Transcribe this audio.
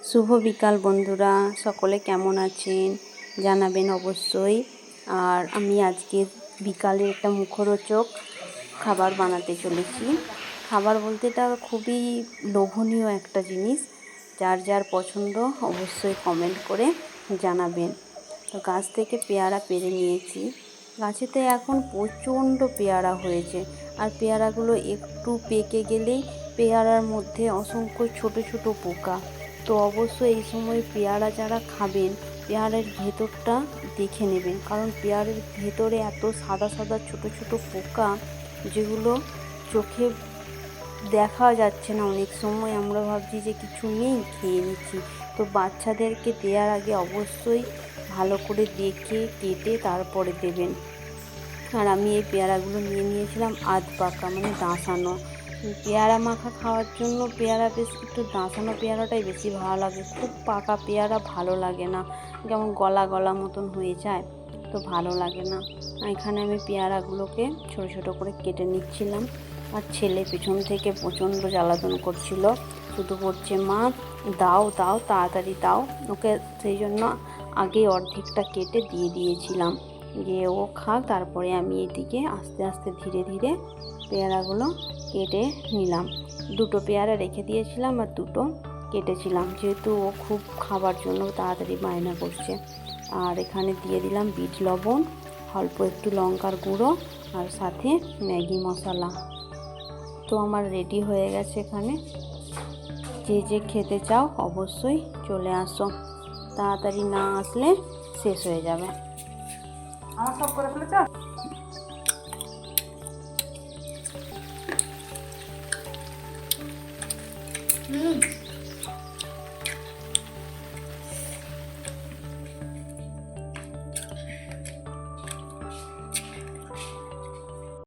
শুভ বিকাল বন্ধুরা, সকলে কেমন আছেন জানাবেন অবশ্যই। আর আমি আজকে বিকালে একটা মুখরোচক খাবার বানাতে চলেছি। খাবার বলতে এটা খুবই লোভনীয় একটা জিনিস, যার যার পছন্দ অবশ্যই কমেন্ট করে জানাবেন। তো গাছ থেকে পেয়ারা পেড়ে নিয়েছি। গাছেতে এখন প্রচণ্ড পেয়ারা হয়েছে, আর পেয়ারাগুলো একটু পেকে গেলেই পেয়ারার মধ্যে অসংখ্য ছোট ছোট পোকা। তো অবশ্যই এই সময় পেয়ারা যারা খাবেন, পেয়ারের ভেতরটা দেখে নেবেন, কারণ পেয়ারের ভেতরে এত সাদা সাদা ছোট ছোট পোকা, যেগুলো চোখে দেখা যাচ্ছে না। অনেক সময় আমরা ভাবছি যে কিছু নেই, খেয়ে নিচ্ছি। তো বাচ্চাদেরকে দেওয়ার আগে অবশ্যই ভালো করে দেখে কেটে তারপরে দেবেন। আর আমি এই পেয়ারাগুলো নিয়েছিলাম আধ পাকা, মানে দাঁশানো। পেয়ারা মাখা খাওয়ার জন্য পেয়ারা বেশ একটু দাঁশানো পেয়ারাটাই বেশি ভালো লাগে। খুব পাকা পেয়ারা ভালো লাগে না, যেমন গলা গলা মতন হয়ে যায়, তো ভালো লাগে না। এখানে আমি পেয়ারাগুলোকে ছোট ছোট করে কেটে নিচ্ছিলাম। আর ছেলে পেছন থেকে প্রচণ্ড জ্বালাতন করছিল, শুধু বলছে মা দাও দাও তাড়াতাড়ি দাও। ওকে সেই জন্য আগেই অর্ধেকটা কেটে দিয়ে দিয়েছিলাম, যে ও খাক, তারপরে আমি এদিকে আস্তে আস্তে ধীরে ধীরে পেয়ারাগুলো কেটে নিলাম। দুটো পেয়ারা রেখে দিয়েছিলাম আর দুটো কেটেছিলাম, যেহেতু ও খুব খাবার জন্য তাড়াতাড়ি বায়না করছে। আর এখানে দিয়ে দিলাম বিট লবণ, অল্প একটু লঙ্কার গুঁড়ো, আর সাথে ম্যাগি মশলা। তো আমার রেডি হয়ে গেছে। এখানে যে যে খেতে চাও অবশ্যই চলে আসো, তাড়াতাড়ি না আসলে শেষ হয়ে যাবে। আমার সব করে ফেলেছ।